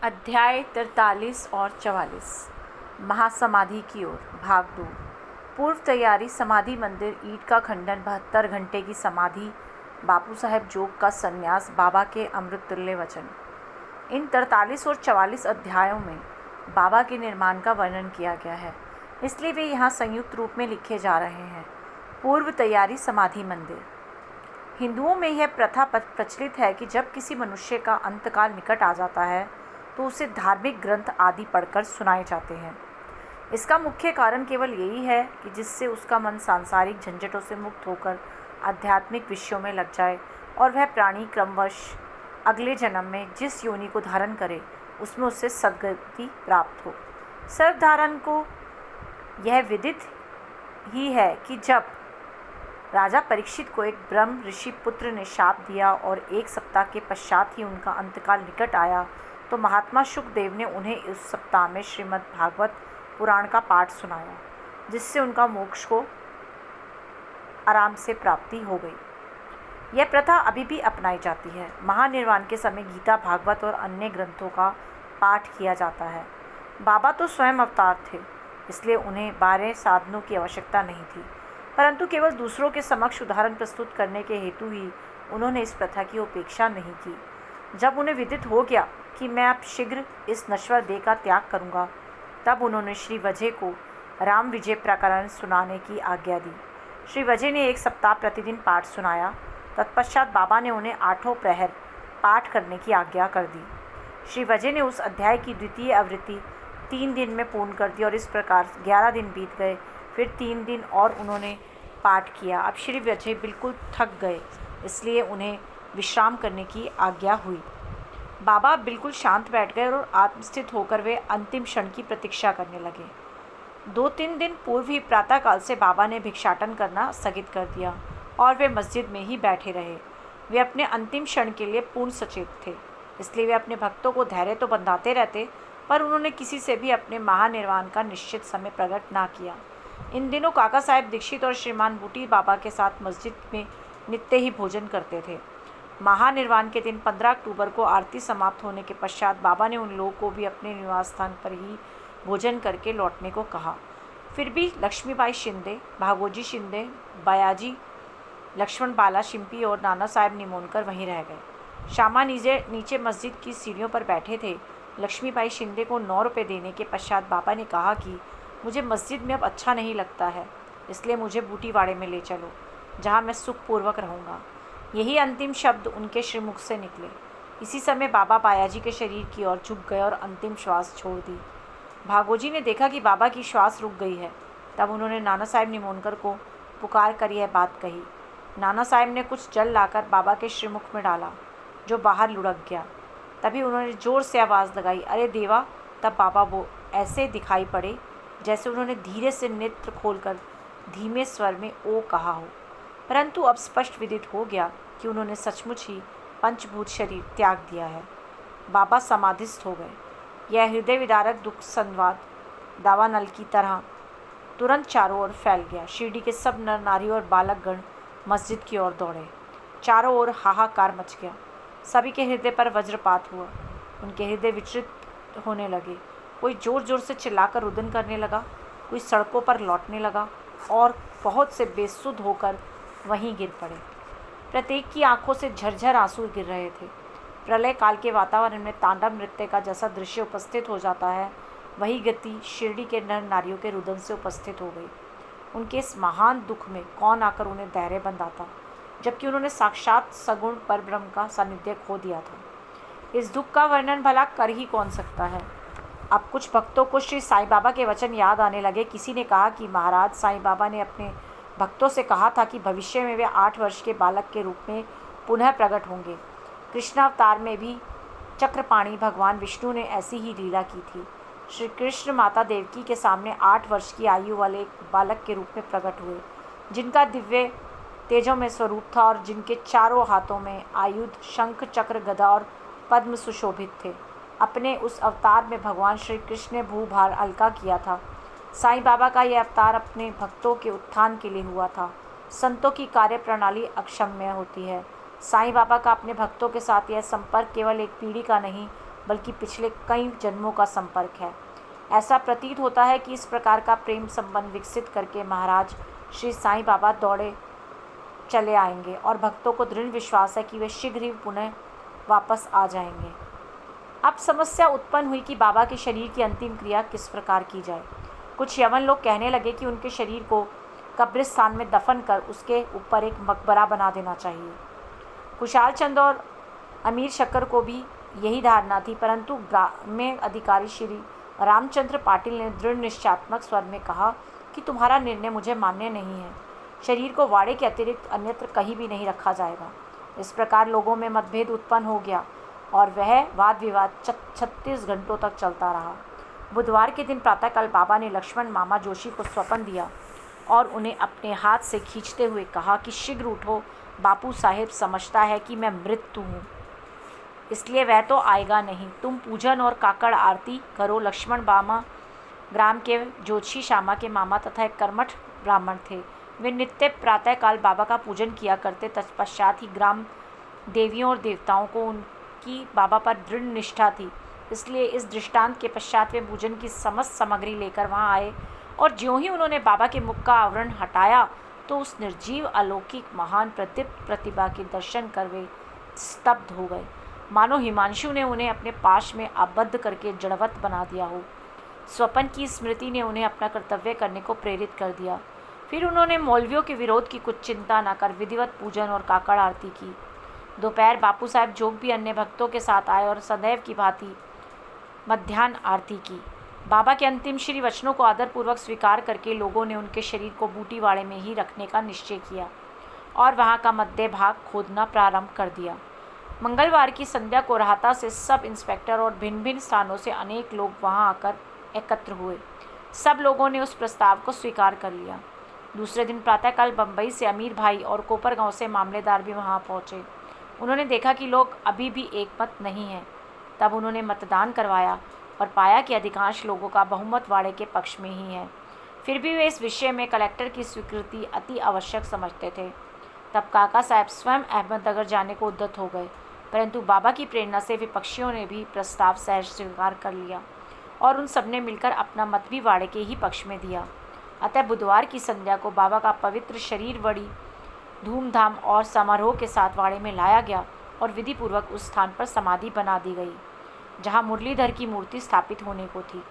अध्याय 43 और 44 महासमाधि की ओर भाग 2। पूर्व तैयारी। समाधि मंदिर, ईंट का खंडन, 72 घंटे की समाधि, बापू साहेब जोग का संन्यास, बाबा के अमृत तुल्य वचन। इन 43 और 44 अध्यायों में बाबा के निर्माण का वर्णन किया गया है, इसलिए वे यहाँ संयुक्त रूप में लिखे जा रहे हैं। पूर्व तैयारी समाधि मंदिर। हिंदुओं में यह प्रथा प्रचलित है कि जब किसी मनुष्य का अंतकाल निकट आ जाता है तो उसे धार्मिक ग्रंथ आदि पढ़कर सुनाए जाते हैं। इसका मुख्य कारण केवल यही है कि जिससे उसका मन सांसारिक झंझटों से मुक्त होकर आध्यात्मिक विषयों में लग जाए और वह प्राणी क्रमवश अगले जन्म में जिस योनि को धारण करे उसमें उससे सद्गति प्राप्त हो। सर्वधारण को यह विदित ही है कि जब राजा परीक्षित को एक ब्रह्म ऋषि पुत्र ने शाप दिया और 1 सप्ताह के पश्चात ही उनका अंतकाल निकट आया, तो महात्मा शुकदेव ने उन्हें उस सप्ताह में श्रीमद् भागवत पुराण का पाठ सुनाया, जिससे उनका मोक्ष को आराम से प्राप्ति हो गई। यह प्रथा अभी भी अपनाई जाती है। महानिर्वाण के समय गीता, भागवत और अन्य ग्रंथों का पाठ किया जाता है। बाबा तो स्वयं अवतार थे, इसलिए उन्हें 12 साधनों की आवश्यकता नहीं थी, परंतु केवल दूसरों के समक्ष उदाहरण प्रस्तुत करने के हेतु ही उन्होंने इस प्रथा की उपेक्षा नहीं की। जब उन्हें विदित हो गया कि मैं अब शीघ्र इस नश्वर देह का त्याग करूँगा, तब उन्होंने श्री वजह को राम विजय प्रकरण सुनाने की आज्ञा दी। श्री वजह ने 1 सप्ताह प्रतिदिन पाठ सुनाया। तत्पश्चात बाबा ने उन्हें 8 प्रहर पाठ करने की आज्ञा कर दी। श्री वजह ने उस अध्याय की द्वितीय आवृत्ति 3 दिन में पूर्ण कर दी और इस प्रकार 11 दिन बीत गए। फिर 3 दिन और उन्होंने पाठ किया। अब श्री वजह बिल्कुल थक गए, इसलिए उन्हें विश्राम करने की आज्ञा हुई। बाबा बिल्कुल शांत बैठ गए और आत्मस्थित होकर वे अंतिम क्षण की प्रतीक्षा करने लगे। 2-3 दिन पूर्व ही प्रातःकाल से बाबा ने भिक्षाटन करना स्थगित कर दिया और वे मस्जिद में ही बैठे रहे। वे अपने अंतिम क्षण के लिए पूर्ण सचेत थे, इसलिए वे अपने भक्तों को धैर्य तो बंधाते रहते, पर उन्होंने किसी से भी अपने महानिर्वाण का निश्चित समय प्रकट ना किया। इन दिनों काका साहेब दीक्षित और श्रीमान बूटी बाबा के साथ मस्जिद में नित्य ही भोजन करते थे। महानिर्वाण के दिन 15 अक्टूबर को आरती समाप्त होने के पश्चात बाबा ने उन लोगों को भी अपने निवास स्थान पर ही भोजन करके लौटने को कहा। फिर भी लक्ष्मीबाई शिंदे, भागोजी शिंदे, बयाजी, लक्ष्मण बाला शिंपी और नाना साहेब निमोनकर वहीं रह गए। श्यामा नीचे मस्जिद की सीढ़ियों पर बैठे थे। लक्ष्मीबाई शिंदे को 9 रुपये देने के पश्चात बाबा ने कहा कि मुझे मस्जिद में अब अच्छा नहीं लगता है, इसलिए मुझे बूटीवाड़े में ले चलो, जहाँ मैं सुखपूर्वक रहूँगा। यही अंतिम शब्द उनके श्रीमुख से निकले। इसी समय बाबा बायाजी के शरीर की ओर झुक गए और अंतिम श्वास छोड़ दी। भागोजी ने देखा कि बाबा की श्वास रुक गई है। तब उन्होंने नाना साहेब निमोनकर को पुकार कर यह बात कही। नाना साहेब ने कुछ जल लाकर बाबा के श्रीमुख में डाला, जो बाहर लुढ़क गया। तभी उन्होंने ज़ोर से आवाज़ लगाई, अरे देवा! तब बाबा वो ऐसे दिखाई पड़े जैसे उन्होंने धीरे से नेत्र खोलकर धीमे स्वर में ओ कहा हो, परंतु अब स्पष्ट विदित हो गया कि उन्होंने सचमुच ही पंचभूत शरीर त्याग दिया है। बाबा समाधिस्थ हो गए। यह हृदय विदारक दुख संवाद दावानल की तरह तुरंत चारों ओर फैल गया। शिरडी के सब नर नारी और बालकगण मस्जिद की ओर दौड़े। चारों ओर हाहाकार मच गया। सभी के हृदय पर वज्रपात हुआ। उनके हृदय विचलित होने लगे। कोई ज़ोर ज़ोर से चिल्लाकर रुदन करने लगा, कोई सड़कों पर लौटने लगा और बहुत से बेसुध होकर वहीं गिर पड़े। प्रत्येक की आंखों से झरझर आंसू गिर रहे थे। प्रलय काल के वातावरण में तांडव नृत्य का जैसा दृश्य उपस्थित हो जाता है, वही गति शिरडी के नर नारियों के रुदन से उपस्थित हो गई। उनके इस महान दुख में कौन आकर उन्हें धैर्य बंधाता, जबकि उन्होंने साक्षात सगुण परब्रह्म का सानिध्य खो दिया था। इस दुख का वर्णन भला कर ही कौन सकता है। अब कुछ भक्तों को श्री साईं बाबा के वचन याद आने लगे। किसी ने कहा कि महाराज साईं बाबा ने अपने भक्तों से कहा था कि भविष्य में वे 8 वर्ष के बालक के रूप में पुनः प्रकट होंगे। कृष्णावतार में भी चक्रपाणी भगवान विष्णु ने ऐसी ही लीला की थी। श्री कृष्ण माता देवकी के सामने 8 वर्ष की आयु वाले एक बालक के रूप में प्रकट हुए, जिनका दिव्य तेजों में स्वरूप था और जिनके चारों हाथों में आयुध शंख चक्र गदा और पद्म सुशोभित थे। अपने उस अवतार में भगवान श्री कृष्ण ने भूभार हल्का किया था। साईं बाबा का यह अवतार अपने भक्तों के उत्थान के लिए हुआ था। संतों की कार्य प्रणाली अक्षम्य होती है। साईं बाबा का अपने भक्तों के साथ यह संपर्क केवल एक पीढ़ी का नहीं, बल्कि पिछले कई जन्मों का संपर्क है। ऐसा प्रतीत होता है कि इस प्रकार का प्रेम संबंध विकसित करके महाराज श्री साईं बाबा दौड़े चले आएंगे और भक्तों को दृढ़ विश्वास है कि वे शीघ्र ही पुनः वापस आ जाएंगे। अब समस्या उत्पन्न हुई कि बाबा के शरीर की अंतिम क्रिया किस प्रकार की जाए। कुछ यवन लोग कहने लगे कि उनके शरीर को कब्रिस्तान में दफन कर उसके ऊपर एक मकबरा बना देना चाहिए। खुशहाल चंद और अमीर शक्कर को भी यही धारणा थी, परंतु ग्राम्य अधिकारी श्री रामचंद्र पाटिल ने दृढ़ निश्चयात्मक स्वर में कहा कि तुम्हारा निर्णय मुझे मान्य नहीं है। शरीर को वाड़े के अतिरिक्त अन्यत्र कहीं भी नहीं रखा जाएगा। इस प्रकार लोगों में मतभेद उत्पन्न हो गया और वह वाद विवाद 36 घंटों तक चलता रहा। बुधवार के दिन प्रातःकाल बाबा ने लक्ष्मण मामा जोशी को स्वप्न दिया और उन्हें अपने हाथ से खींचते हुए कहा कि शीघ्र उठो, बापू साहेब समझता है कि मैं मृत हूँ, इसलिए वह तो आएगा नहीं। तुम पूजन और काकड़ आरती करो। लक्ष्मण मामा ग्राम के जोशी श्यामा के मामा तथा एक कर्मठ ब्राह्मण थे। वे नित्य प्रातःकाल बाबा का पूजन किया करते। तत्पश्चात ही ग्राम देवियों और देवताओं को उनकी बाबा पर दृढ़ निष्ठा थी, इसलिए इस दृष्टांत के पश्चात वे पूजन की समस्त सामग्री लेकर वहां आए और ज्यों ही उन्होंने बाबा के मुख का आवरण हटाया तो उस निर्जीव अलौकिक महान प्रदीप्त प्रतिभा के दर्शन कर वे स्तब्ध हो गए, मानो हिमांशु ने उन्हें अपने पाश में आबद्ध करके जड़वत बना दिया हो। स्वप्न की स्मृति ने उन्हें अपना कर्तव्य करने को प्रेरित कर दिया। फिर उन्होंने मौलवियों के विरोध की कुछ चिंता न कर विधिवत पूजन और काकड़ आरती की। दोपहर बापू साहब जोग भी अन्य भक्तों के साथ आए और सदैव की भांति मध्याह्न आरती की। बाबा के अंतिम श्री वचनों को आदरपूर्वक स्वीकार करके लोगों ने उनके शरीर को बूटीवाड़े में ही रखने का निश्चय किया और वहाँ का मध्य भाग खोदना प्रारंभ कर दिया। मंगलवार की संध्या को राहता से सब इंस्पेक्टर और भिन्न भिन्न स्थानों से अनेक लोग वहाँ आकर एकत्र हुए। सब लोगों ने उस प्रस्ताव को स्वीकार कर लिया। दूसरे दिन प्रातःकाल बम्बई से अमीर भाई और कोपरगांव से मामलेदार भी वहाँ पहुँचे। उन्होंने देखा कि लोग अभी भी एकमत नहीं हैं। तब उन्होंने मतदान करवाया और पाया कि अधिकांश लोगों का बहुमत वाड़े के पक्ष में ही है। फिर भी वे इस विषय में कलेक्टर की स्वीकृति अति आवश्यक समझते थे। तब काका साहब स्वयं अहमदनगर जाने को उद्यत हो गए, परंतु बाबा की प्रेरणा से विपक्षियों ने भी प्रस्ताव सहज स्वीकार कर लिया और उन सब ने मिलकर अपना मत भी वाड़े के ही पक्ष में दिया। अतः बुधवार की संध्या को बाबा का पवित्र शरीर बड़ी धूमधाम और समारोह के साथ वाड़े में लाया गया और विधिपूर्वक उस स्थान पर समाधि बना दी गई जहाँ मुरलीधर की मूर्ति स्थापित होने को थी।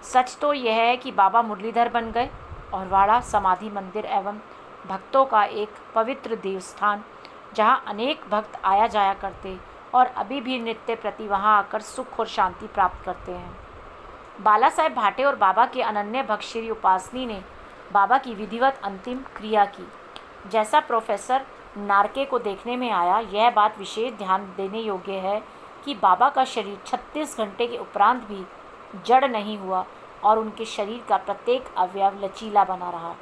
सच तो यह है कि बाबा मुरलीधर बन गए और वाड़ा समाधि मंदिर एवं भक्तों का एक पवित्र देवस्थान जहाँ अनेक भक्त आया जाया करते और अभी भी नित्य प्रति वहाँ आकर सुख और शांति प्राप्त करते हैं। बाला साहेब भाटे और बाबा के अनन्य भक्त श्री उपासनी ने बाबा की विधिवत अंतिम क्रिया की। जैसा प्रोफेसर नारके को देखने में आया, यह बात विशेष ध्यान देने योग्य है कि बाबा का शरीर 36 घंटे के उपरांत भी जड़ नहीं हुआ और उनके शरीर का प्रत्येक अवयव लचीला बना रहा,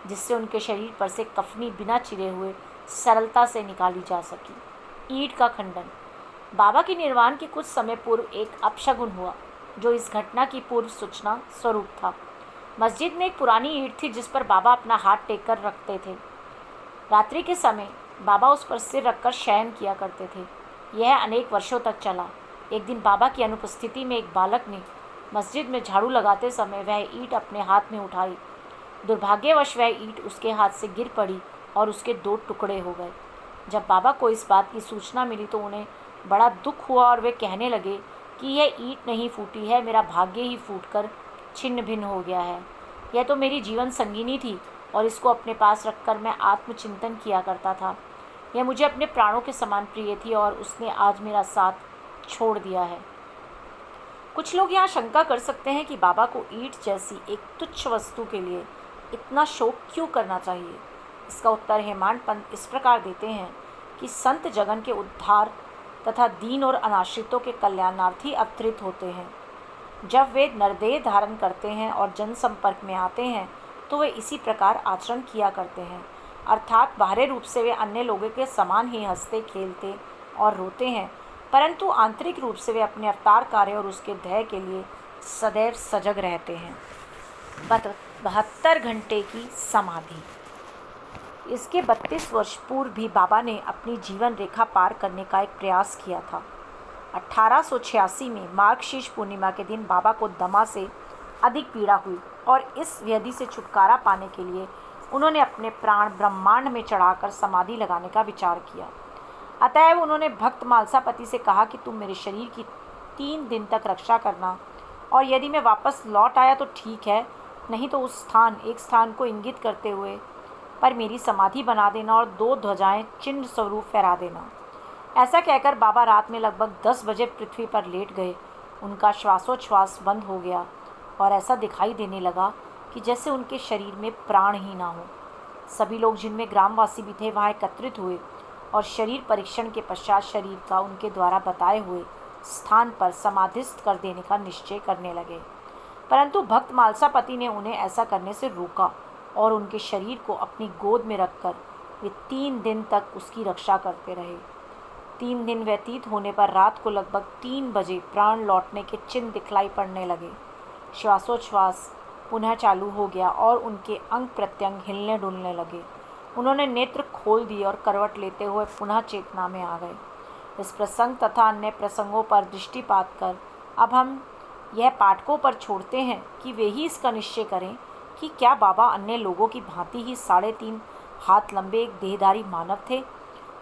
जिससे उनके शरीर पर से कफनी बिना चिरे हुए सरलता से निकाली जा सकी। ईंट का खंडन। बाबा के निर्वाण के कुछ समय पूर्व एक अपशगुन हुआ जो इस घटना की पूर्व सूचना स्वरूप था। मस्जिद में एक पुरानी ईंट थी जिस पर बाबा अपना हाथ टेक कर रखते थे। रात्रि के समय बाबा उस पर सिर रखकर शयन किया करते थे। यह अनेक वर्षों तक चला। एक दिन बाबा की अनुपस्थिति में एक बालक ने मस्जिद में झाड़ू लगाते समय वह ईंट अपने हाथ में उठाई। दुर्भाग्यवश वह ईंट उसके हाथ से गिर पड़ी और उसके 2 टुकड़े हो गए। जब बाबा को इस बात की सूचना मिली तो उन्हें बड़ा दुख हुआ और वे कहने लगे कि यह ईंट नहीं फूटी है, मेरा भाग्य ही फूटकर छिन्न भिन्न हो गया है। यह तो मेरी जीवन संगिनी थी और इसको अपने पास रखकर मैं आत्मचिंतन किया करता था। यह मुझे अपने प्राणों के समान प्रिय थी और उसने आज मेरा साथ छोड़ दिया है। कुछ लोग यहाँ शंका कर सकते हैं कि बाबा को ईंट जैसी एक तुच्छ वस्तु के लिए इतना शोक क्यों करना चाहिए। इसका उत्तर हेमांड पंत इस प्रकार देते हैं कि संत जगन के उद्धार तथा दीन और अनाश्रितों के कल्याणार्थी अवतरित होते हैं। जब वे नरदेह धारण करते हैं और जनसंपर्क में आते हैं तो वे इसी प्रकार आचरण किया करते हैं, अर्थात बाहरी रूप से वे अन्य लोगों के समान ही हंसते खेलते और रोते हैं, परंतु आंतरिक रूप से वे अपने अवतार कार्य और उसके ध्येय के लिए सदैव सजग रहते हैं। 72 घंटे की समाधि। इसके 32 वर्ष पूर्व भी बाबा ने अपनी जीवन रेखा पार करने का एक प्रयास किया था। 1886 में मार्गशीर्ष पूर्णिमा के दिन बाबा को दमा से अधिक पीड़ा हुई और इस व्याधि से छुटकारा पाने के लिए उन्होंने अपने प्राण ब्रह्मांड में चढ़ाकर समाधि लगाने का विचार किया। अतएव उन्होंने भक्त मालसापति से कहा कि तुम मेरे शरीर की 3 दिन तक रक्षा करना, और यदि मैं वापस लौट आया तो ठीक है, नहीं तो उस एक स्थान को इंगित करते हुए पर मेरी समाधि बना देना और 2 ध्वजाएं चिन्ह स्वरूप फहरा देना। ऐसा कहकर बाबा रात में लगभग 10 बजे पृथ्वी पर लेट गए। उनका श्वासोच्छ्वास बंद हो गया और ऐसा दिखाई देने लगा कि जैसे उनके शरीर में प्राण ही ना हो। सभी लोग, जिनमें ग्रामवासी भी थे, वहाँ एकत्रित हुए और शरीर परीक्षण के पश्चात शरीर का उनके द्वारा बताए हुए स्थान पर समाधिस्थ कर देने का निश्चय करने लगे। परंतु भक्त मालसापति ने उन्हें ऐसा करने से रोका और उनके शरीर को अपनी गोद में रखकर वे 3 दिन तक उसकी रक्षा करते रहे। 3 दिन व्यतीत होने पर रात को लगभग 3 बजे प्राण लौटने के चिन्ह दिखलाई पड़ने लगे। श्वासोच्छ्वास पुनः चालू हो गया और उनके अंग प्रत्यंग हिलने डुलने लगे। उन्होंने नेत्र खोल दिए और करवट लेते हुए पुनः चेतना में आ गए। इस प्रसंग तथा अन्य प्रसंगों पर दृष्टिपात कर अब हम यह पाठकों पर छोड़ते हैं कि वे ही इसका निश्चय करें कि क्या बाबा अन्य लोगों की भांति ही 3.5 हाथ लंबे एक देहधारी मानव थे,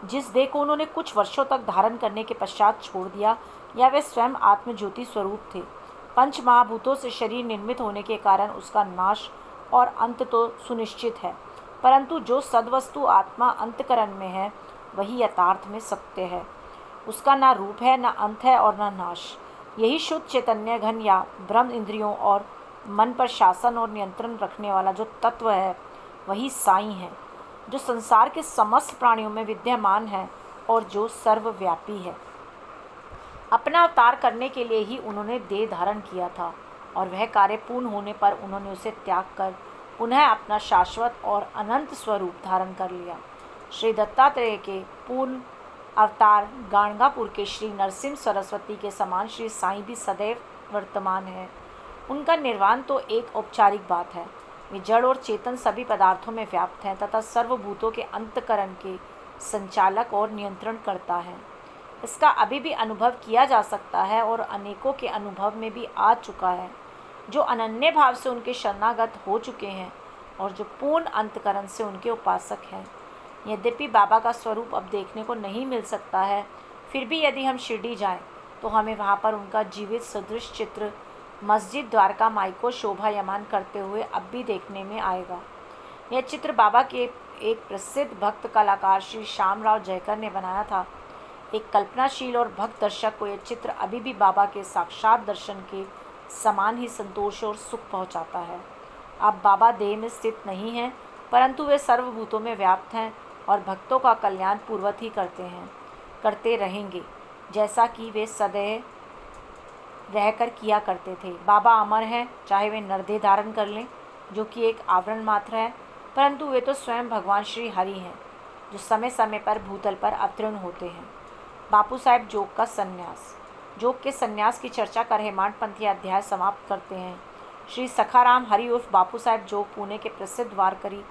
जिस देह को उन्होंने कुछ वर्षों तक धारण करने के पश्चात छोड़ दिया, या वे स्वयं आत्मज्योति स्वरूप थे। 5 महाभूतों से शरीर निर्मित होने के कारण उसका नाश और अंत तो सुनिश्चित है, परंतु जो सद्वस्तु आत्मा अंतकरण में है वही यथार्थ में सत्य है। उसका ना रूप है, ना अंत है और ना नाश। यही शुद्ध चैतन्य घन या ब्रह्म इंद्रियों और मन पर शासन और नियंत्रण रखने वाला जो तत्व है वही साईं है, जो संसार के समस्त प्राणियों में विद्यमान है और जो सर्वव्यापी है। अपना अवतार करने के लिए ही उन्होंने देह धारण किया था और वह कार्य पूर्ण होने पर उन्होंने उसे त्याग कर पुनः अपना शाश्वत और अनंत स्वरूप धारण कर लिया। श्री दत्तात्रेय के पूर्ण अवतार गाणगापुर के श्री नरसिंह सरस्वती के समान श्री साईं भी सदैव वर्तमान है। उनका निर्वाण तो एक औपचारिक बात है। वे जड़ और चेतन सभी पदार्थों में व्याप्त हैं तथा सर्वभूतों के अंतकरण के संचालक और नियंत्रण करता है। इसका अभी भी अनुभव किया जा सकता है और अनेकों के अनुभव में भी आ चुका है, जो अनन्य भाव से उनके शरणागत हो चुके हैं और जो पूर्ण अंतकरण से उनके उपासक हैं। यद्यपि बाबा का स्वरूप अब देखने को नहीं मिल सकता है, फिर भी यदि हम शिरडी जाएं तो हमें वहाँ पर उनका जीवित सदृश चित्र मस्जिद द्वारका माई को शोभायमान करते हुए अब भी देखने में आएगा। यह चित्र बाबा के एक प्रसिद्ध भक्त कलाकार श्री श्यामराव जयकर ने बनाया था। एक कल्पनाशील और भक्त दर्शक को यह चित्र अभी भी बाबा के साक्षात दर्शन के समान ही संतोष और सुख पहुंचाता है। अब बाबा देह में स्थित नहीं हैं, परंतु वे सर्वभूतों में व्याप्त हैं और भक्तों का कल्याण पूर्वत ही करते रहेंगे, जैसा कि वे सदैव रहकर किया करते थे। बाबा अमर हैं, चाहे वे नरदेह धारण कर लें, जो कि एक आवरण मात्र है, परंतु वे तो स्वयं भगवान श्री हरि हैं, जो समय समय पर भूतल पर अवतीर्ण होते हैं। बापू साहेब जोग का संन्यास। जोग के संन्यास की चर्चा कर हेमांड पंथी अध्याय समाप्त करते हैं। श्री सखाराम हरि उर्फ बापू साहेब जोग पुणे के प्रसिद्ध वारकरी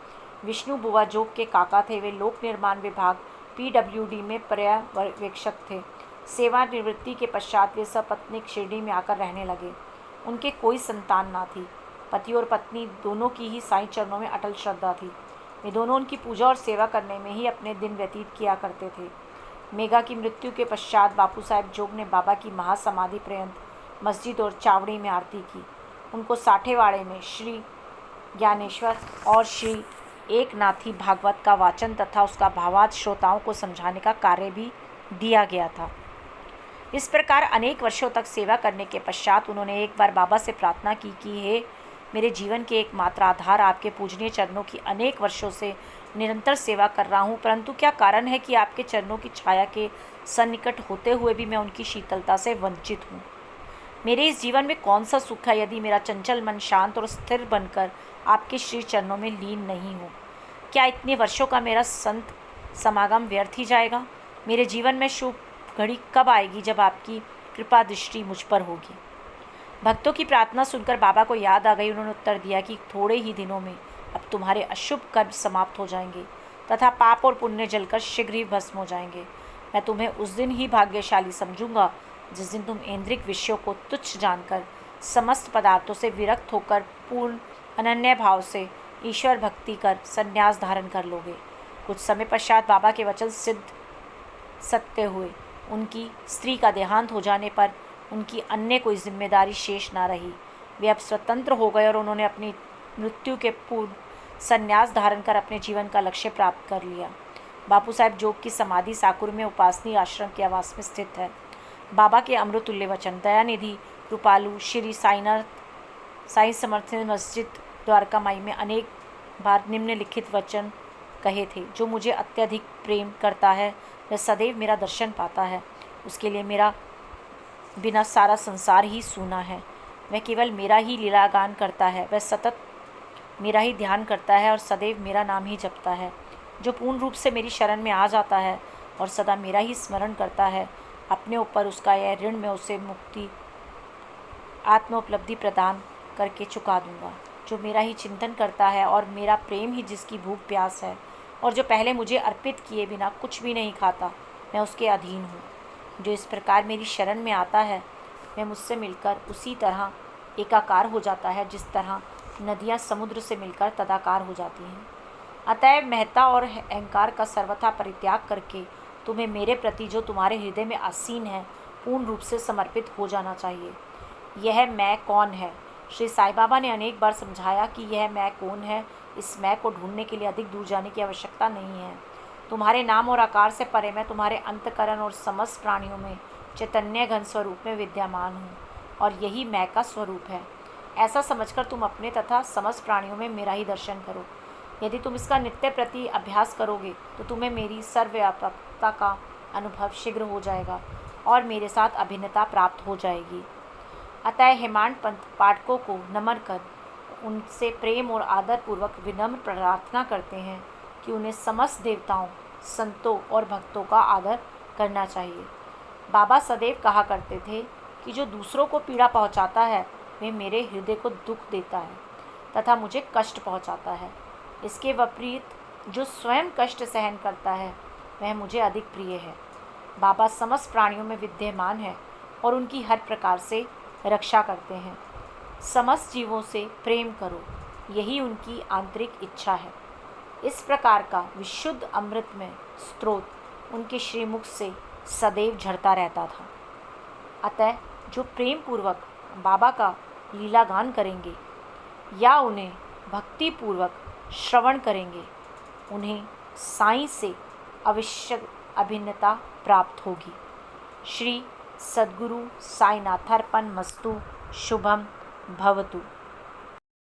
विष्णु बुआ जोग के काका थे। वे लोक निर्माण विभाग PWD में पर्यवेक्षक थे। सेवानिवृत्ति के पश्चात वे सपत्नीक शिरडी में आकर रहने लगे। उनके कोई संतान ना थी। पति और पत्नी दोनों की ही साईं चरणों में अटल श्रद्धा थी। वे दोनों उनकी पूजा और सेवा करने में ही अपने दिन व्यतीत किया करते थे। मेघा की मृत्यु के पश्चात बापू साहेब जोग ने बाबा की महासमाधि पर्यंत मस्जिद और चावड़ी में आरती की। उनको साठेवाड़े में श्री ज्ञानेश्वर और श्री एकनाथी भागवत का वाचन तथा उसका भावार्थ श्रोताओं को समझाने का कार्य भी दिया गया था। इस प्रकार अनेक वर्षों तक सेवा करने के पश्चात उन्होंने एक बार बाबा से प्रार्थना की कि हे मेरे जीवन के एकमात्र आधार, आपके पूजनीय चरणों की अनेक वर्षों से निरंतर सेवा कर रहा हूँ, परंतु क्या कारण है कि आपके चरणों की छाया के सन्निकट होते हुए भी मैं उनकी शीतलता से वंचित हूँ। मेरे इस जीवन में कौन सा सुख है यदि मेरा चंचल मन शांत और स्थिर बनकर आपके श्री चरणों में लीन नहीं हो? क्या इतने वर्षों का मेरा संत समागम व्यर्थ ही जाएगा? मेरे जीवन में शुभ घड़ी कब आएगी जब आपकी कृपा दृष्टि मुझ पर होगी? भक्तों की प्रार्थना सुनकर बाबा को याद आ गई। उन्होंने उत्तर दिया कि थोड़े ही दिनों में अब तुम्हारे अशुभ कर्म समाप्त हो जाएंगे तथा पाप और पुण्य जलकर शीघ्र ही भस्म हो जाएंगे। मैं तुम्हें उस दिन ही भाग्यशाली समझूंगा जिस दिन तुम ऐन्द्रिक विषयों को तुच्छ जानकर समस्त पदार्थों से विरक्त होकर पूर्ण अनन्य भाव से ईश्वर भक्ति कर संन्यास धारण कर लोगे। कुछ समय पश्चात बाबा के वचन सिद्ध सत्य हुए। उनकी स्त्री का देहांत हो जाने पर उनकी अन्य कोई जिम्मेदारी शेष ना रही। वे अब स्वतंत्र हो गए और उन्होंने अपनी मृत्यु के पूर्व संन्यास धारण कर अपने जीवन का लक्ष्य प्राप्त कर लिया। बापू साहेब जोग की समाधि साकुर में उपासनी आश्रम के आवास में स्थित है। बाबा के अमृतुल्य वचन दयानिधि कृपालु श्री साई समर्थ ने मस्जिद द्वारका माई में अनेक बार निम्नलिखित वचन कहे थे, जो मुझे अत्यधिक प्रेम करता है वह सदैव मेरा दर्शन पाता है। उसके लिए मेरा बिना सारा संसार ही सूना है। वह केवल मेरा ही लीलागान करता है, वह सतत मेरा ही ध्यान करता है और सदैव मेरा नाम ही जपता है। जो पूर्ण रूप से मेरी शरण में आ जाता है और सदा मेरा ही स्मरण करता है, अपने ऊपर उसका यह ऋण मैं उसे मुक्ति आत्म उपलब्धि प्रदान करके चुका दूंगा। जो मेरा ही चिंतन करता है और मेरा प्रेम ही जिसकी भूख प्यास है और जो पहले मुझे अर्पित किए बिना कुछ भी नहीं खाता, मैं उसके अधीन हूँ। जो इस प्रकार मेरी शरण में आता है वह मुझसे मिलकर उसी तरह एकाकार हो जाता है जिस तरह नदियाँ समुद्र से मिलकर तदाकार हो जाती हैं। अतएव महत्ता और अहंकार का सर्वथा परित्याग करके तुम्हें मेरे प्रति जो तुम्हारे हृदय में आसीन है पूर्ण रूप से समर्पित हो जाना चाहिए। यह मैं कौन है? श्री साईं बाबा ने अनेक बार समझाया कि यह मैं कौन है। इस मैं को ढूंढने के लिए अधिक दूर जाने की आवश्यकता नहीं है। तुम्हारे नाम और आकार से परे मैं तुम्हारे अंतकरण और समस्त प्राणियों में चैतन्य घन स्वरूप में विद्यमान हूँ और यही मैं का स्वरूप है। ऐसा समझकर तुम अपने तथा समस्त प्राणियों में मेरा ही दर्शन करो। यदि तुम इसका नित्य प्रति अभ्यास करोगे तो तुम्हें मेरी सर्वव्यापकता का अनुभव शीघ्र हो जाएगा और मेरे साथ अभिन्नता प्राप्त हो जाएगी। अतः हेमांड पंथ पाठकों को नमन कर उनसे प्रेम और आदरपूर्वक विनम्र प्रार्थना करते हैं कि उन्हें समस्त देवताओं, संतों और भक्तों का आदर करना चाहिए। बाबा सदैव कहा करते थे कि जो दूसरों को पीड़ा पहुंचाता है वह मेरे हृदय को दुख देता है तथा मुझे कष्ट पहुंचाता है। इसके विपरीत जो स्वयं कष्ट सहन करता है वह मुझे अधिक प्रिय है। बाबा समस्त प्राणियों में विद्यमान है और उनकी हर प्रकार से रक्षा करते हैं। समस्त जीवों से प्रेम करो, यही उनकी आंतरिक इच्छा है। इस प्रकार का विशुद्ध अमृतमय स्रोत उनके श्रीमुख से सदैव झरता रहता था। अतः जो प्रेम पूर्वक बाबा का लीलागान करेंगे या उन्हें भक्ति पूर्वक श्रवण करेंगे, उन्हें साईं से अवश्य अभिन्नता प्राप्त होगी। श्री सद्गुरु साईनाथार्पण मस्तु। शुभम भवतु।